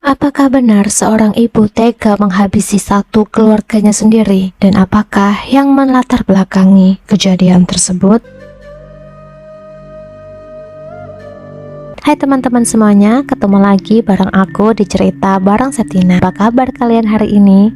Apakah benar seorang ibu tega menghabisi satu keluarganya sendiri? Dan apakah yang melatar belakangi kejadian tersebut? Hai teman-teman semuanya, ketemu lagi bareng aku di cerita bareng Septina. Apa kabar kalian hari ini?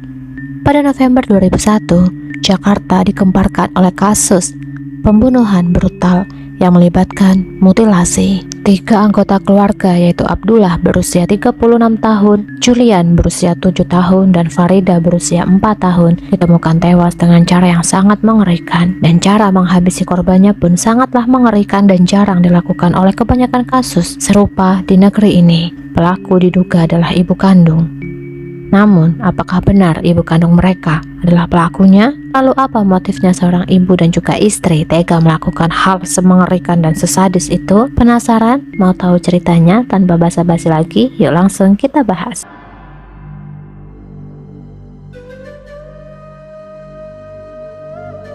Pada November 2001, Jakarta digemparkan oleh kasus pembunuhan brutal yang melibatkan mutilasi. 3 anggota keluarga yaitu Abdullah berusia 36 tahun, Julian berusia 7 tahun, dan Farida berusia 4 tahun ditemukan tewas dengan cara yang sangat mengerikan. Dan cara menghabisi korbannya pun sangatlah mengerikan dan jarang dilakukan oleh kebanyakan kasus serupa di negeri ini. Pelaku diduga adalah ibu kandung. Namun, apakah benar ibu kandung mereka adalah pelakunya? Lalu apa motifnya seorang ibu dan juga istri tega melakukan hal semengerikan dan sesadis itu? Penasaran? Mau tahu ceritanya? Tanpa basa-basi lagi, yuk langsung kita bahas.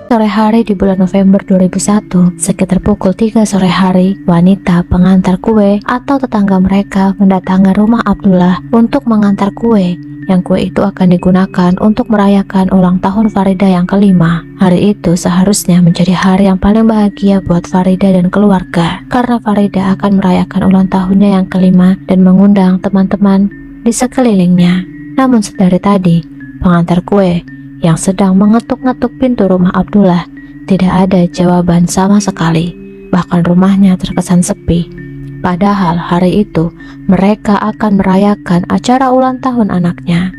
Sore hari di bulan November 2001, sekitar pukul 3 sore hari, wanita pengantar kue atau tetangga mereka mendatangi rumah Abdullah untuk mengantar kue, yang kue itu akan digunakan untuk merayakan ulang tahun Farida yang kelima. Hari itu seharusnya menjadi hari yang paling bahagia buat Farida dan keluarga, karena Farida akan merayakan ulang tahunnya yang kelima dan mengundang teman-teman di sekelilingnya. Namun sedari tadi, pengantar kue yang sedang mengetuk-ngetuk pintu rumah Abdullah tidak ada jawaban sama sekali. Bahkan rumahnya terkesan sepi. Padahal hari itu mereka akan merayakan acara ulang tahun anaknya.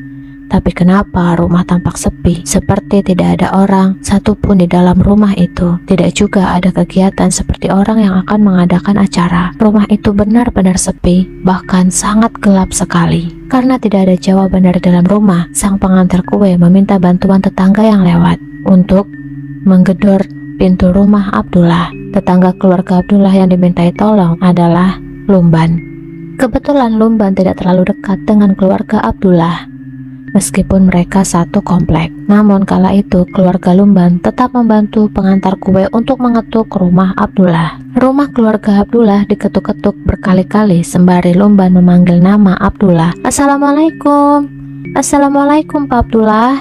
Tapi kenapa rumah tampak sepi, seperti tidak ada orang satupun di dalam rumah itu. Tidak juga ada kegiatan seperti orang yang akan mengadakan acara. Rumah itu benar-benar sepi, bahkan sangat gelap sekali. Karena tidak ada jawaban dari dalam rumah, sang pengantar kue meminta bantuan tetangga yang lewat untuk menggedor pintu rumah Abdullah. Tetangga keluarga Abdullah yang dimintai tolong adalah Lumban. Kebetulan Lumban tidak terlalu dekat dengan keluarga Abdullah, meskipun mereka satu komplek. Namun kala itu keluarga Lumban tetap membantu pengantar kue untuk mengetuk rumah Abdullah. Rumah keluarga Abdullah diketuk-ketuk berkali-kali sembari Lumban memanggil nama Abdullah. Assalamualaikum, Assalamualaikum Pak Abdullah,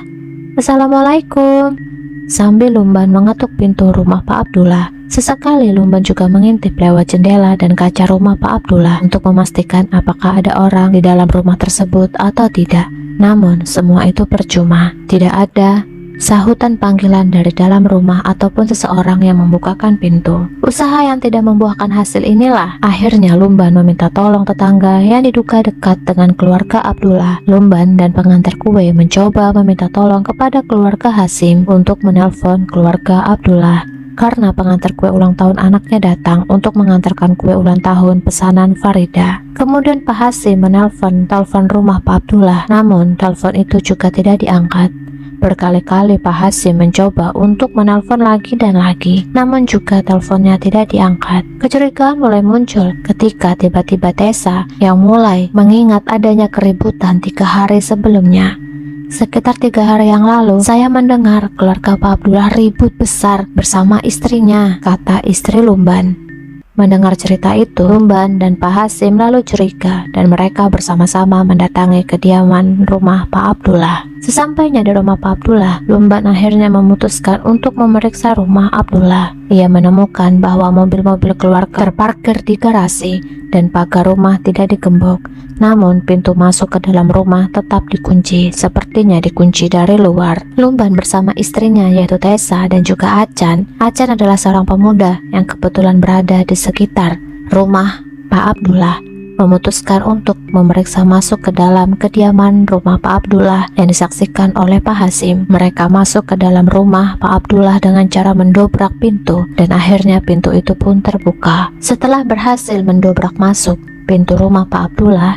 Assalamualaikum. Sambil Lumban mengetuk pintu rumah Pak Abdullah, sesekali Lumban juga mengintip lewat jendela dan kaca rumah Pak Abdullah untuk memastikan apakah ada orang di dalam rumah tersebut atau tidak. Namun semua itu percuma. Tidak ada sahutan panggilan dari dalam rumah ataupun seseorang yang membukakan pintu. Usaha yang tidak membuahkan hasil inilah akhirnya Lumban meminta tolong tetangga yang diduga dekat dengan keluarga Abdullah. Lumban dan pengantar kue mencoba meminta tolong kepada keluarga Hasim untuk menelpon keluarga Abdullah, karena pengantar kue ulang tahun anaknya datang untuk mengantarkan kue ulang tahun pesanan Farida. Kemudian Pak Hasim menelpon telepon rumah Pak Abdullah, namun telepon itu juga tidak diangkat. Berkali-kali Pak Hasim mencoba untuk menelpon lagi dan lagi, namun juga teleponnya tidak diangkat. Kecurigaan mulai muncul ketika tiba-tiba Tessa yang mulai mengingat adanya keributan 3 hari sebelumnya. Sekitar 3 hari yang lalu, saya mendengar keluarga Pak Abdullah ribut besar bersama istrinya, kata istri Lumban. Mendengar cerita itu, Lumban dan Pak Hasim lalu curiga dan mereka bersama-sama mendatangi kediaman rumah Pak Abdullah. Sesampainya di rumah Pak Abdullah, Lumban akhirnya memutuskan untuk memeriksa rumah Abdullah. Ia menemukan bahwa mobil-mobil keluarga terparkir di garasi dan pagar rumah tidak digembok. Namun pintu masuk ke dalam rumah tetap dikunci, sepertinya dikunci dari luar. Lumban bersama istrinya yaitu Tessa dan juga Acan. Acan adalah seorang pemuda yang kebetulan berada di sekitar rumah Pak Abdullah, memutuskan untuk memeriksa masuk ke dalam kediaman rumah Pak Abdullah yang disaksikan oleh Pak Hasim. Mereka masuk ke dalam rumah Pak Abdullah dengan cara mendobrak pintu dan akhirnya pintu itu pun terbuka. Setelah berhasil mendobrak masuk pintu rumah Pak Abdullah,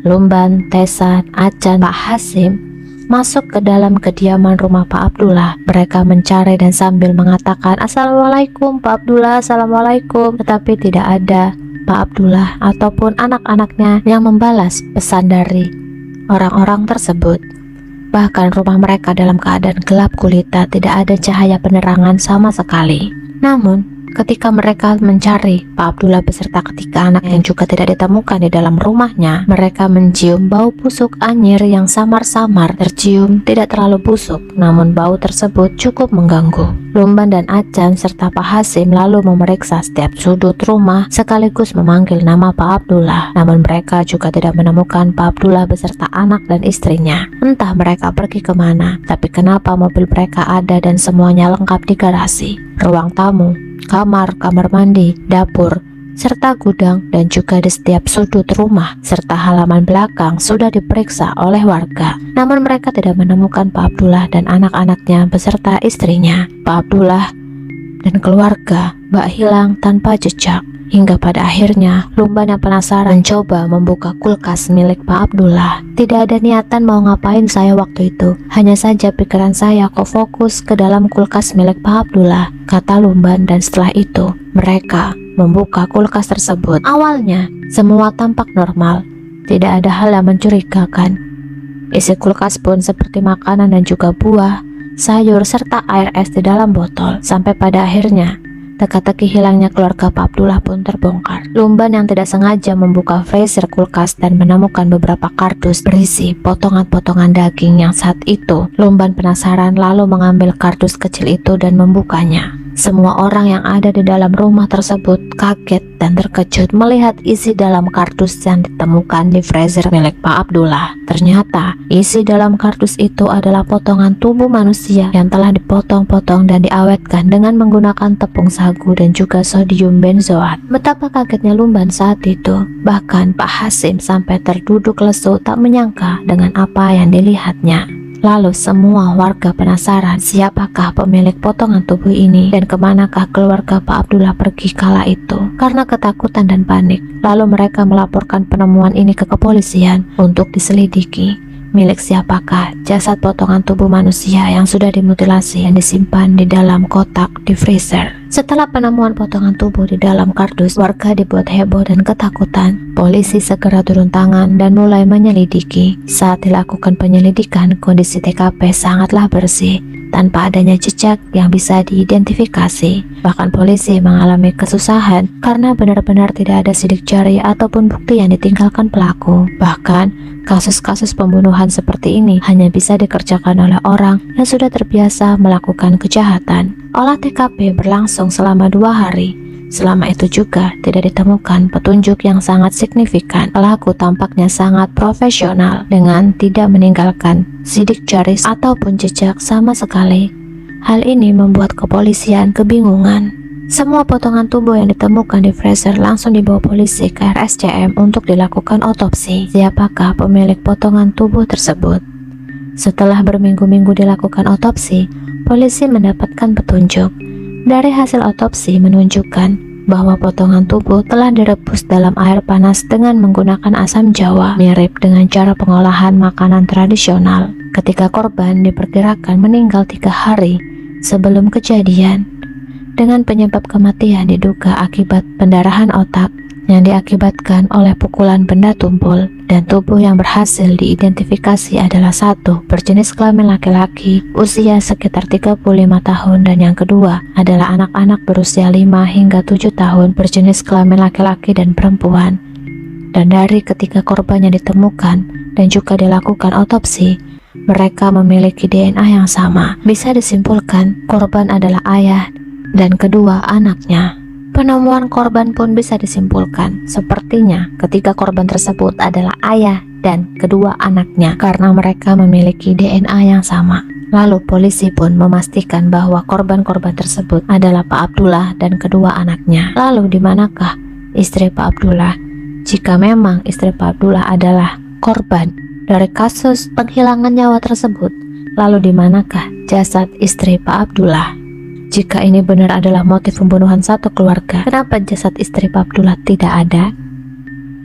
Lumban, Tessa, Acan, Pak Hasim masuk ke dalam kediaman rumah Pak Abdullah. Mereka mencari dan sambil mengatakan Assalamualaikum Pak Abdullah, Assalamualaikum, tetapi tidak ada Pak Abdullah ataupun anak-anaknya yang membalas pesan dari orang-orang tersebut. Bahkan rumah mereka dalam keadaan gelap gulita, tidak ada cahaya penerangan sama sekali. Namun Ketika mereka mencari Pak Abdullah beserta ketiga anak yang juga tidak ditemukan di dalam rumahnya, mereka mencium bau busuk anyir yang samar-samar tercium tidak terlalu busuk, namun bau tersebut cukup mengganggu. Lumban dan Acan serta Pak Hasim lalu memeriksa setiap sudut rumah sekaligus memanggil nama Pak Abdullah, namun mereka juga tidak menemukan Pak Abdullah beserta anak dan istrinya. Entah mereka pergi kemana, tapi kenapa mobil mereka ada dan semuanya lengkap di garasi, ruang tamu, kamar mandi, dapur, serta gudang, dan juga di setiap sudut rumah serta halaman belakang sudah diperiksa oleh warga. Namun mereka tidak menemukan Pak Abdullah dan anak-anaknya beserta istrinya. Pak Abdullah dan keluarga bak hilang tanpa jejak. Hingga pada akhirnya Lumban yang penasaran mencoba membuka kulkas milik Pak Abdullah. Tidak ada niatan mau ngapain saya waktu itu, hanya saja pikiran saya kok fokus ke dalam kulkas milik Pak Abdullah, kata Lumban. Dan setelah itu mereka membuka kulkas tersebut. Awalnya semua tampak normal, tidak ada hal yang mencurigakan. Isi kulkas pun seperti makanan dan juga buah, sayur serta air es di dalam botol. Sampai pada akhirnya teka-teki hilangnya keluarga Pak Abdullah pun terbongkar. Lumban yang tidak sengaja membuka freezer kulkas dan menemukan beberapa kardus berisi potongan-potongan daging yang saat itu Lumban penasaran lalu mengambil kardus kecil itu dan membukanya. Semua orang yang ada di dalam rumah tersebut kaget dan terkejut melihat isi dalam kardus yang ditemukan di freezer milik Pak Abdullah. Ternyata isi dalam kardus itu adalah potongan tubuh manusia yang telah dipotong-potong dan diawetkan dengan menggunakan tepung sagu dan juga sodium benzoat. Betapa kagetnya Lumban saat itu. Bahkan Pak Hasim sampai terduduk lesu tak menyangka dengan apa yang dilihatnya. Lalu semua warga penasaran siapakah pemilik potongan tubuh ini dan kemanakah keluarga Pak Abdullah pergi kala itu. Karena ketakutan dan panik, lalu mereka melaporkan penemuan ini ke kepolisian untuk diselidiki. Milik siapakah jasad potongan tubuh manusia yang sudah dimutilasi yang disimpan di dalam kotak di freezer. Setelah penemuan potongan tubuh di dalam kardus, warga dibuat heboh dan ketakutan. Polisi segera turun tangan dan mulai menyelidiki. Saat dilakukan penyelidikan, kondisi TKP sangatlah bersih, tanpa adanya jejak yang bisa diidentifikasi. Bahkan polisi mengalami kesusahan karena benar-benar tidak ada sidik jari ataupun bukti yang ditinggalkan pelaku. Bahkan kasus-kasus pembunuhan seperti ini hanya bisa dikerjakan oleh orang yang sudah terbiasa melakukan kejahatan. Olah TKP berlangsung selama 2 hari. Selama itu juga tidak ditemukan petunjuk yang sangat signifikan. Pelaku tampaknya sangat profesional dengan tidak meninggalkan sidik jari ataupun jejak sama sekali. Hal ini membuat kepolisian kebingungan. Semua potongan tubuh yang ditemukan di freezer langsung dibawa polisi ke RSCM untuk dilakukan otopsi. Siapakah pemilik potongan tubuh tersebut? Setelah berminggu-minggu dilakukan otopsi, polisi mendapatkan petunjuk. Dari hasil otopsi menunjukkan bahwa potongan tubuh telah direbus dalam air panas dengan menggunakan asam jawa, mirip dengan cara pengolahan makanan tradisional. Ketika korban diperkirakan meninggal 3 hari sebelum kejadian, dengan penyebab kematian diduga akibat pendarahan otak yang diakibatkan oleh pukulan benda tumpul, dan tubuh yang berhasil diidentifikasi adalah satu berjenis kelamin laki-laki usia sekitar 35 tahun dan yang kedua adalah anak-anak berusia 5 hingga 7 tahun berjenis kelamin laki-laki dan perempuan. Dan dari ketiga korban yang ditemukan dan juga dilakukan otopsi, mereka memiliki DNA yang sama. Bisa disimpulkan korban adalah ayah dan kedua anaknya. Penemuan korban pun bisa disimpulkan, sepertinya ketiga korban tersebut adalah ayah dan kedua anaknya karena mereka memiliki DNA yang sama. Lalu polisi pun memastikan bahwa korban-korban tersebut adalah Pak Abdullah dan kedua anaknya. Lalu di manakah istri Pak Abdullah? Jika memang istri Pak Abdullah adalah korban dari kasus penghilangan nyawa tersebut, lalu di manakah jasad istri Pak Abdullah? Jika ini benar adalah motif pembunuhan satu keluarga, kenapa jasad istri Pak Abdullah tidak ada?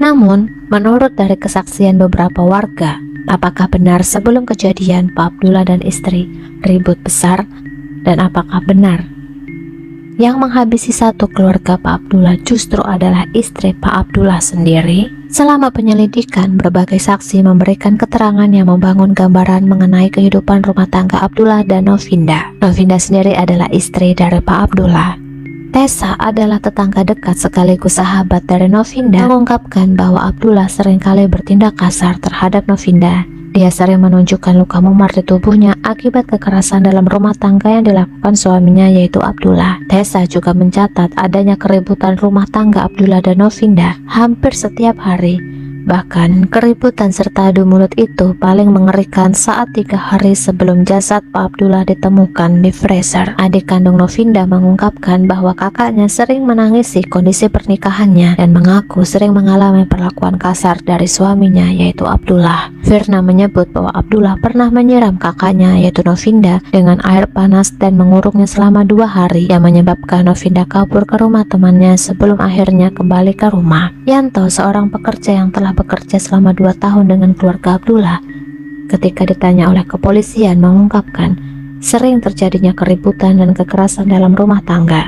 Namun, menurut dari kesaksian beberapa warga, apakah benar sebelum kejadian Pak Abdullah dan istri ribut besar? Dan apakah benar yang menghabisi satu keluarga Pak Abdullah justru adalah istri Pak Abdullah sendiri? Selama penyelidikan, berbagai saksi memberikan keterangan yang membangun gambaran mengenai kehidupan rumah tangga Abdullah dan Novinda. Novinda sendiri adalah istri dari Pak Abdullah. Tessa adalah tetangga dekat sekaligus sahabat dari Novinda, mengungkapkan bahwa Abdullah seringkali bertindak kasar terhadap Novinda. Dia sering menunjukkan luka memar di tubuhnya akibat kekerasan dalam rumah tangga yang dilakukan suaminya, yaitu Abdullah. Tessa juga mencatat adanya keributan rumah tangga Abdullah dan Novinda hampir setiap hari. Bahkan keributan serta adu mulut itu paling mengerikan saat 3 hari sebelum jasad Pak Abdullah ditemukan di freezer. Adik kandung Novinda mengungkapkan bahwa kakaknya sering menangisi kondisi pernikahannya dan mengaku sering mengalami perlakuan kasar dari suaminya, yaitu Abdullah. Firna menyebut bahwa Abdullah pernah menyiram kakaknya, yaitu Novinda, dengan air panas dan mengurungnya selama 2 hari yang menyebabkan Novinda kabur ke rumah temannya sebelum akhirnya kembali ke rumah. Yanto, seorang pekerja yang telah bekerja selama 2 tahun dengan keluarga Abdullah, ketika ditanya oleh kepolisian mengungkapkan sering terjadinya keributan dan kekerasan dalam rumah tangga.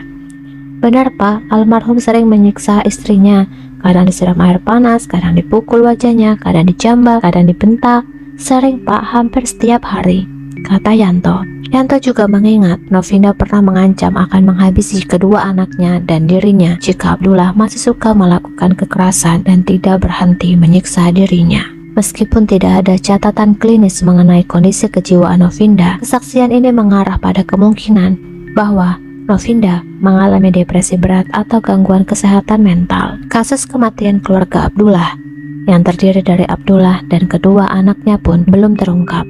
Benar Pak, almarhum sering menyiksa istrinya, kadang disiram air panas, kadang dipukul wajahnya, kadang dijambak, kadang dibentak. Sering Pak, hampir setiap hari, kata Yanto. Yanto juga mengingat Novinda pernah mengancam akan menghabisi kedua anaknya dan dirinya jika Abdullah masih suka melakukan kekerasan dan tidak berhenti menyiksa dirinya. Meskipun tidak ada catatan klinis mengenai kondisi kejiwaan Novinda, kesaksian ini mengarah pada kemungkinan bahwa Novinda mengalami depresi berat atau gangguan kesehatan mental. Kasus kematian keluarga Abdullah yang terdiri dari Abdullah dan kedua anaknya pun belum terungkap.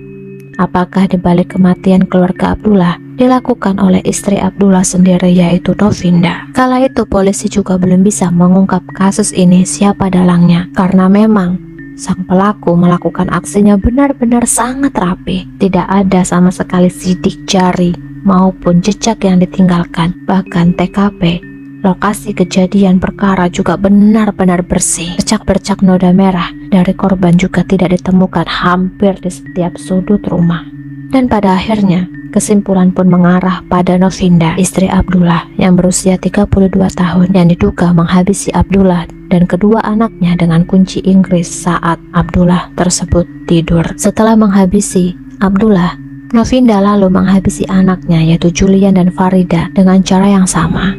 Apakah di balik kematian keluarga Abdullah dilakukan oleh istri Abdullah sendiri, yaitu Novinda? Kala itu polisi juga belum bisa mengungkap kasus ini siapa dalangnya, karena memang sang pelaku melakukan aksinya benar-benar sangat rapi. Tidak ada sama sekali sidik jari maupun jejak yang ditinggalkan. Bahkan TKP, lokasi kejadian perkara, juga benar-benar bersih. Bercak-bercak noda merah dari korban juga tidak ditemukan hampir di setiap sudut rumah. Dan pada akhirnya, kesimpulan pun mengarah pada Novinda, istri Abdullah yang berusia 32 tahun, yang diduga menghabisi Abdullah dan kedua anaknya dengan kunci Inggris saat Abdullah tersebut tidur. Setelah menghabisi Abdullah, Novinda lalu menghabisi anaknya, yaitu Julian dan Farida, dengan cara yang sama.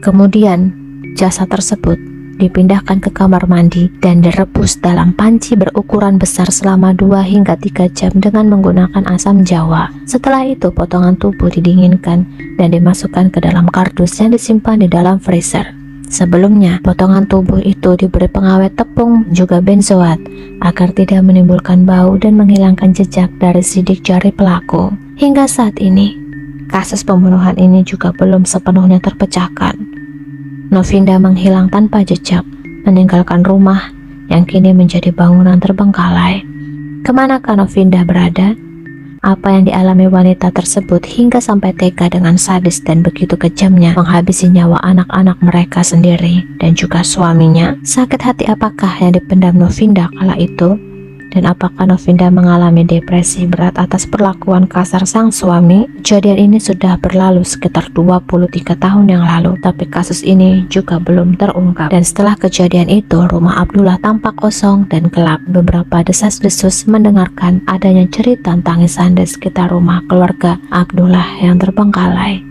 Kemudian jasad tersebut dipindahkan ke kamar mandi dan direbus dalam panci berukuran besar selama 2 hingga 3 jam dengan menggunakan asam jawa. Setelah itu potongan tubuh didinginkan dan dimasukkan ke dalam kardus yang disimpan di dalam freezer. Sebelumnya potongan tubuh itu diberi pengawet tepung juga benzoat agar tidak menimbulkan bau dan menghilangkan jejak dari sidik jari pelaku. Hingga saat ini kasus pembunuhan ini juga belum sepenuhnya terpecahkan. Novinda menghilang tanpa jejak, meninggalkan rumah yang kini menjadi bangunan terbengkalai. Kemanakah Novinda berada? Apa yang dialami wanita tersebut hingga sampai tega dengan sadis dan begitu kejamnya menghabisi nyawa anak-anak mereka sendiri dan juga suaminya? Sakit hati apakah yang dipendam Novinda kala itu? Dan apakah Novinda mengalami depresi berat atas perlakuan kasar sang suami? Kejadian ini sudah berlalu sekitar 23 tahun yang lalu, tapi kasus ini juga belum terungkap. Dan setelah kejadian itu, rumah Abdullah tampak kosong dan gelap. Beberapa desas-desus mendengarkan adanya cerita tangisan di sekitar rumah keluarga Abdullah yang terbengkalai.